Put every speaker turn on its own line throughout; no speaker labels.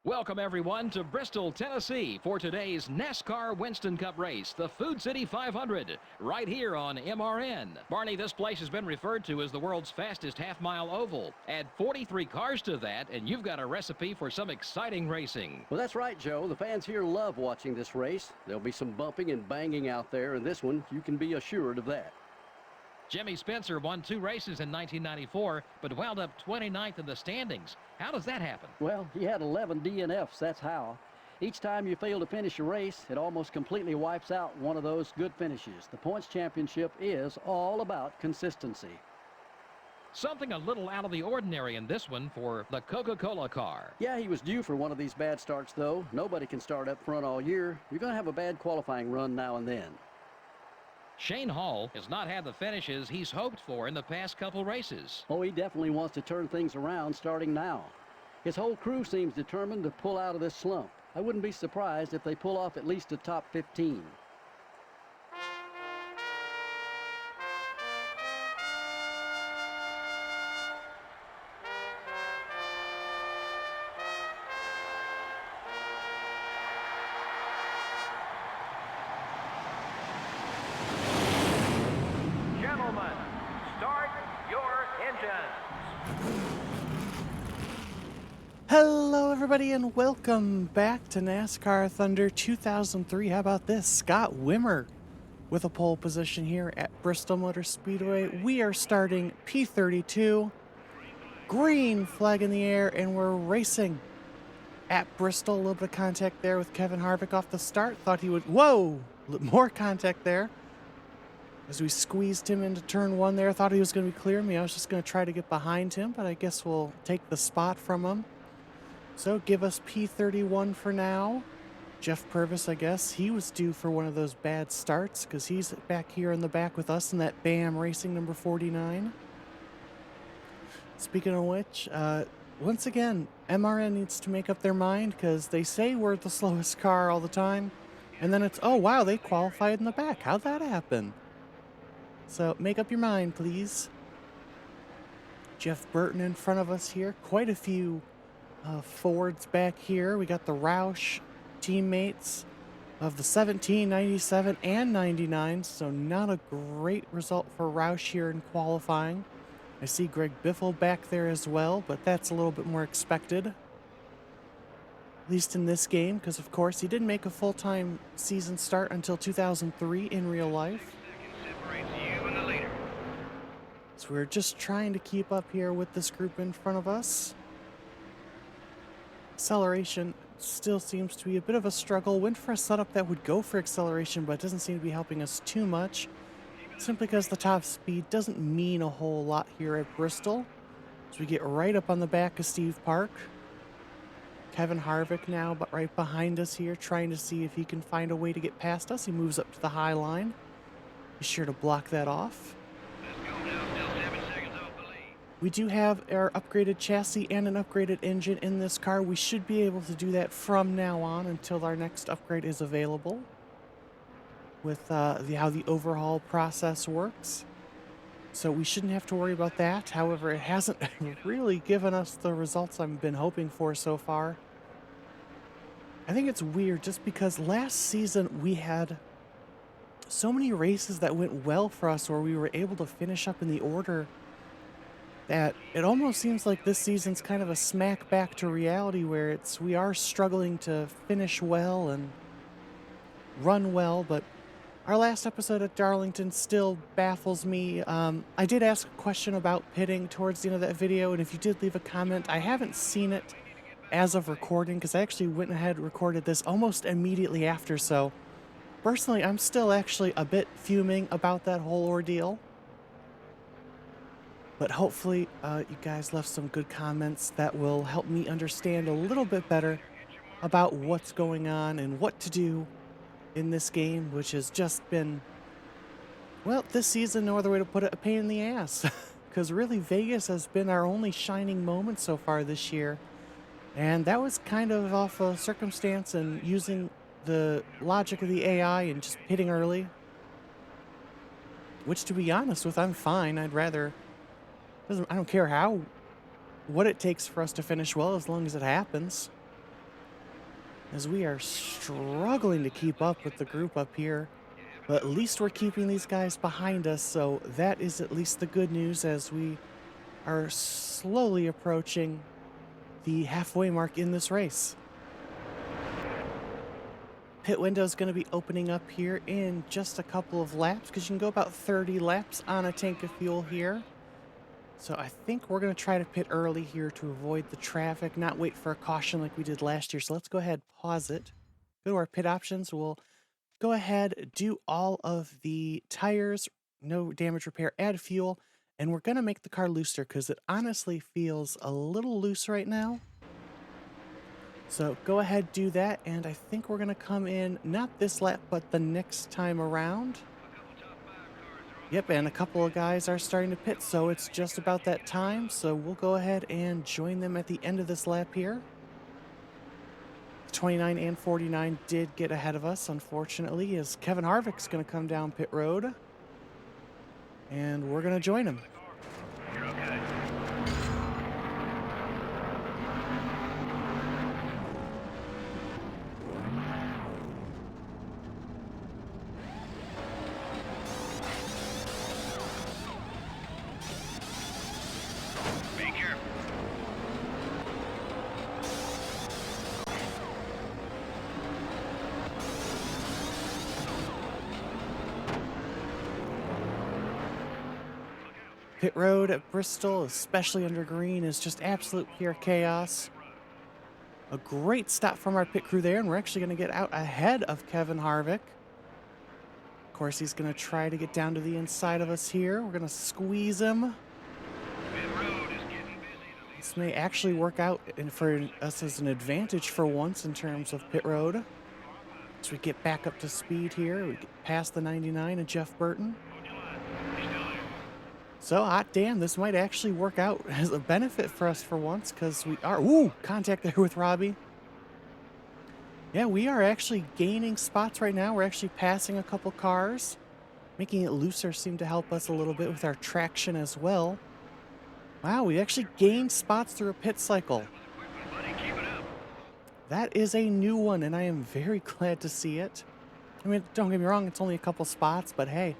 Welcome, everyone, to Bristol, Tennessee for today's NASCAR Winston Cup race, the Food City 500, right here on MRN. Barney, this place has been referred to as the world's fastest half-mile oval. Add 43 cars to that, and you've got a recipe for some exciting racing.
Well, that's right, Joe. The fans here love watching this race. There'll be some bumping and banging out there, and this one, you can be assured of that.
Jimmy Spencer won 2 races in 1994, but wound up 29th in the standings. How does that happen?
Well, he had 11 DNFs, that's how. Each time you fail to finish a race, it almost completely wipes out one of those good finishes. The points championship is all about consistency.
Something a little out of the ordinary in this one for the Coca-Cola car.
Yeah, he was due for one of these bad starts, though. Nobody can start up front all year. You're going to have a bad qualifying run now and then.
Shane Hall has not had the finishes he's hoped for in the past couple races.
Oh, he definitely wants to turn things around starting now. His whole crew seems determined to pull out of this slump. I wouldn't be surprised if they pull off at least a top 15.
Gentlemen, start your engines.
Hello everybody and welcome back to NASCAR Thunder 2003. How about this? Scott Wimmer with a pole position here at Bristol Motor Speedway. We are starting P32. Green flag in the air and we're racing at Bristol. A little bit of contact there with Kevin Harvick off the start. Thought he would... Whoa! More contact there. As we squeezed him into turn one there. Thought he was going to be clear me. I was just going to try to get behind him, but I guess we'll take the spot from him. So give us P31 for now. Jeff Purvis, I guess, he was due for one of those bad starts because he's back here in the back with us in that BAM Racing number 49. Speaking of which, once again, MRN needs to make up their mind because they say we're the slowest car all the time. And then it's, oh, wow, they qualified in the back. How'd that happen? So make up your mind, please. Jeff Burton in front of us here. Quite a few Fords back here. We got the Roush teammates of the 17, 97, and 99. So not a great result for Roush here in qualifying. I see Greg Biffle back there as well, but that's a little bit more expected. At least in this game, because of course he didn't make a full-time season start until 2003 in real life. So we're just trying to keep up here with this group in front of us. Acceleration still seems to be a bit of a struggle. Went for a setup that would go for acceleration, but it doesn't seem to be helping us too much. Simply because the top speed doesn't mean a whole lot here at Bristol. So we get right up on the back of Steve Park. Kevin Harvick now, but right behind us here, trying to see if he can find a way to get past us. He moves up to the high line. Be sure to block that off. We do have our upgraded chassis and an upgraded engine in this car. We should be able to do that from now on until our next upgrade is available with how the overhaul process works. So we shouldn't have to worry about that. However, it hasn't really given us the results I've been hoping for so far. I think it's weird just because last season we had so many races that went well for us where we were able to finish up in the order that it almost seems like this season's kind of a smack back to reality where we are struggling to finish well and run well, but our last episode at Darlington still baffles me. I did ask a question about pitting towards the end of that video, and if you did leave a comment, I haven't seen it as of recording because I actually went ahead and recorded this almost immediately after, so personally I'm still actually a bit fuming about that whole ordeal. But hopefully you guys left some good comments that will help me understand a little bit better about what's going on and what to do in this game, which has just been, well, this season, no other way to put it, a pain in the ass. Because really Vegas has been our only shining moment so far this year. And that was kind of off a circumstance and using the logic of the AI and just hitting early. Which, to be honest with, I'm fine. I'd rather... I don't care what it takes for us to finish well as long as it happens. as we are struggling to keep up with the group up here. But at least we're keeping these guys behind us, so that is at least the good news as we are slowly approaching the halfway mark in this race. Pit window is going to be opening up here in just a couple of laps because you can go about 30 laps on a tank of fuel here. So I think we're going to try to pit early here to avoid the traffic, not wait for a caution like we did last year. So let's go ahead, pause it, go to our pit options. We'll go ahead, do all of the tires, no damage repair, add fuel, and we're going to make the car looser because it honestly feels a little loose right now. So go ahead, do that, and I think we're going to come in, not this lap, but the next time around. Yep, and a couple of guys are starting to pit, so it's just about that time. So we'll go ahead and join them at the end of this lap here. 29 and 49 did get ahead of us, unfortunately, as Kevin Harvick's going to come down pit road. And we're going to join him. Pit road at Bristol, especially under green, is just absolute pure chaos. A great stop from our pit crew there, and we're actually going to get out ahead of Kevin Harvick. Of course, he's going to try to get down to the inside of us here. We're going to squeeze him. This may actually work out for us as an advantage for once in terms of pit road. As we get back up to speed here, we get past the 99 and Jeff Burton. So, hot damn, this might actually work out as a benefit for us for once, because we are... Ooh, contact there with Robbie. Yeah, we are actually gaining spots right now. We're actually passing a couple cars. Making it looser seemed to help us a little bit with our traction as well. Wow, we actually gained spots through a pit cycle. That is a new one, and I am very glad to see it. I mean, don't get me wrong, it's only a couple spots, but hey,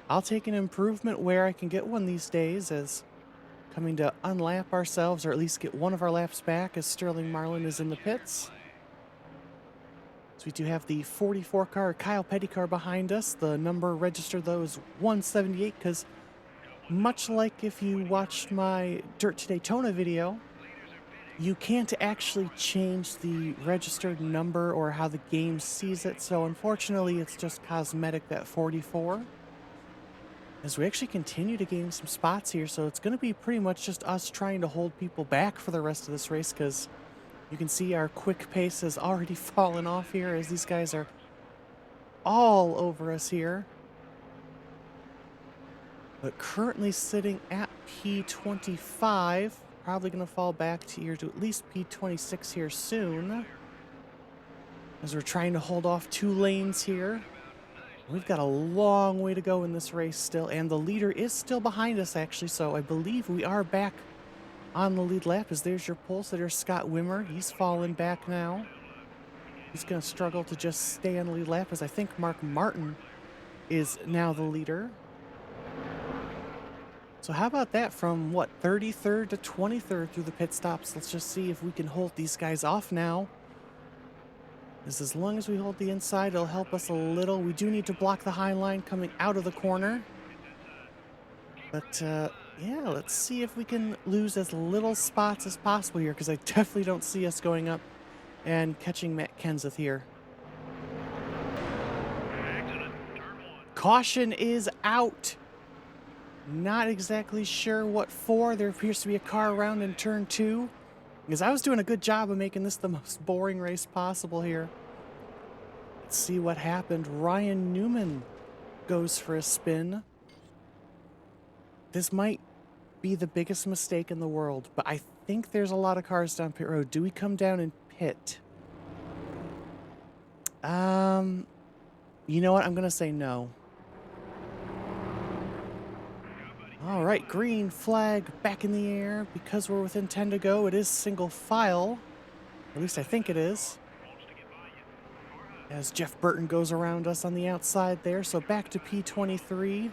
I'll take an improvement where I can get one these days, as coming to unlap ourselves, or at least get one of our laps back as Sterling Marlin is in the pits. So we do have the 44 car, Kyle Petty car behind us. The number registered, though, is 178, because much like if you watched my Dirt to Daytona video, you can't actually change the registered number or how the game sees it. So unfortunately, it's just cosmetic, that 44. As we actually continue to gain some spots here, so it's going to be pretty much just us trying to hold people back for the rest of this race, because you can see our quick pace has already fallen off here as these guys are all over us here. But currently sitting at P25, probably going to fall back to here to at least P26 here soon, as we're trying to hold off 2 lanes here. We've got a long way to go in this race still, and the leader is still behind us, actually, so I believe we are back on the lead lap, as there's your pole sitter, Scott Wimmer. He's fallen back now. He's going to struggle to just stay on the lead lap, as I think Mark Martin is now the leader. So how about that from, what, 33rd to 23rd through the pit stops? Let's just see if we can hold these guys off now. As long as we hold the inside, it'll help us a little. We do need to block the high line coming out of the corner. But, yeah, let's see if we can lose as little spots as possible here, because I definitely don't see us going up and catching Matt Kenseth here. Caution is out. Not exactly sure what for. There appears to be a car around in turn 2. Because I was doing a good job of making this the most boring race possible here. Let's see what happened. Ryan Newman goes for a spin. This might be the biggest mistake in the world, but I think there's a lot of cars down pit road. Do we come down and pit? You know what? I'm going to say no. All right, green flag back in the air. Because we're within 10 to go, it is single file. At least I think it is. as Jeff Burton goes around us on the outside there. So back to P23.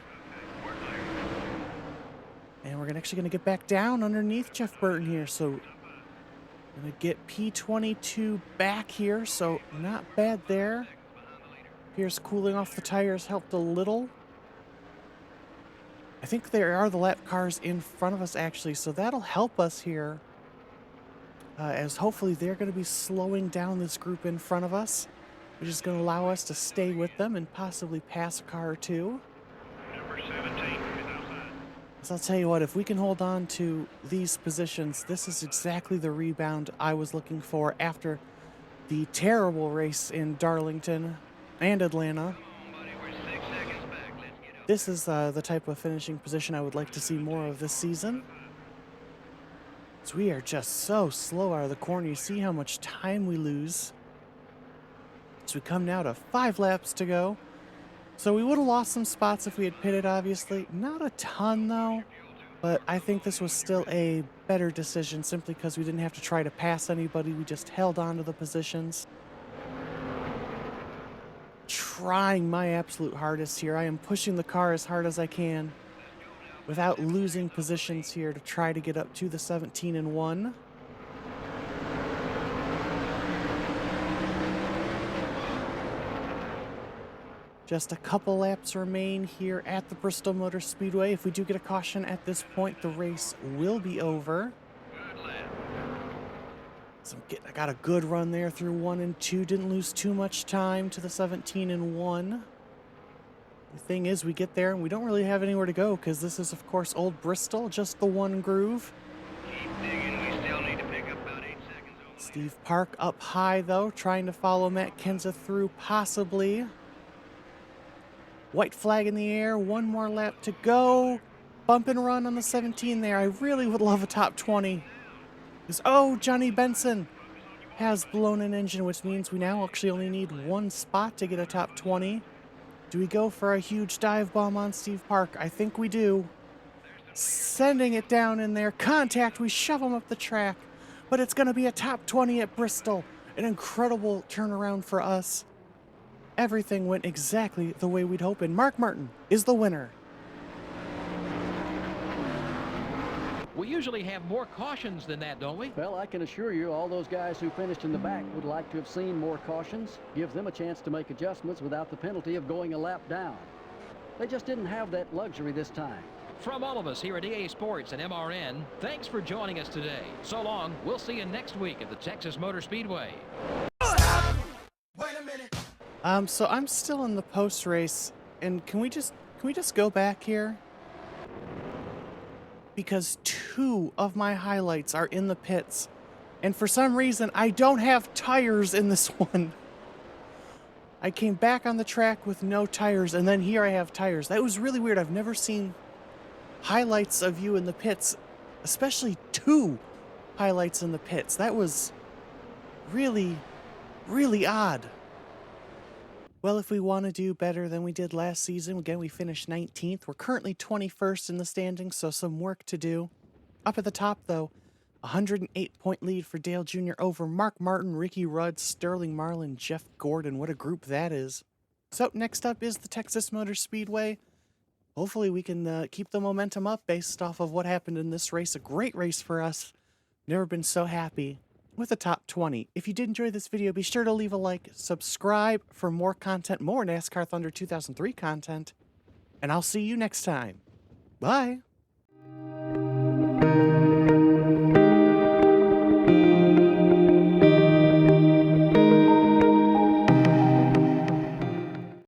And we're actually going to get back down underneath Jeff Burton here. So going to get P22 back here. So not bad there. Here's cooling off the tires helped a little. I think there are the lap cars in front of us actually. So that'll help us here. As hopefully they're going to be slowing down this group in front of us, which is going to allow us to stay with them and possibly pass a car or two.
Number 17.
So I'll tell you what, if we can hold on to these positions, this is exactly the rebound I was looking for after the terrible race in Darlington and Atlanta. This is the type of finishing position I would like to see more of this season. So we are just so slow out of the corner. You see how much time we lose. So we come now to 5 laps to go. So we would have lost some spots if we had pitted, obviously. Not a ton, though. But I think this was still a better decision simply because we didn't have to try to pass anybody. We just held on to the positions. Trying my absolute hardest here. I am pushing the car as hard as I can without losing positions here to try to get up to the 17-1. Just a couple laps remain here at the Bristol Motor Speedway. If we do get a caution at this point, the race will be over. So I got a good run there through 1 and 2. Didn't lose too much time to the 17-1. The thing is, we get there and we don't really have anywhere to go because this is, of course, Old Bristol, just the one groove.
Keep digging. We still need to pick up about 8 seconds over.
Steve Park up high, though, trying to follow Matt Kenseth through, possibly. White flag in the air, 1 more lap to go. Bump and run on the 17 there. I really would love a top 20. Oh, Johnny Benson has blown an engine, which means we now actually only need 1 spot to get a top 20. Do we go for a huge dive bomb on Steve Park? I think we do. Sending it down in there. Contact. We shove him up the track. But it's going to be a top 20 at Bristol. An incredible turnaround for us. Everything went exactly the way we'd hoped, and Mark Martin is the winner.
We usually have more cautions than that, don't we?
Well, I can assure you all those guys who finished in the back would like to have seen more cautions. Give them a chance to make adjustments without the penalty of going a lap down. They just didn't have that luxury this time.
From all of us here at EA Sports and MRN, thanks for joining us today. So long. We'll see you next week at the Texas Motor Speedway.
So I'm still in the post race, and can we just go back here? Because 2 of my highlights are in the pits, and for some reason I don't have tires in this one. I came back on the track with no tires, and then here I have tires. That was really weird. I've never seen highlights of you in the pits, especially 2 highlights in the pits. That was really, really odd. Well, if we want to do better than we did last season, again, we finished 19th. We're currently 21st in the standings, so some work to do. Up at the top, though, 108-point lead for Dale Jr. over Mark Martin, Ricky Rudd, Sterling Marlin, Jeff Gordon. What a group that is. So next up is the Texas Motor Speedway. Hopefully we can keep the momentum up based off of what happened in this race. A great race for us. Never been so happy with the top 20. If you did enjoy this video, be sure to leave a like, subscribe for more content, more NASCAR Thunder 2003 content, and I'll see you next time. Bye!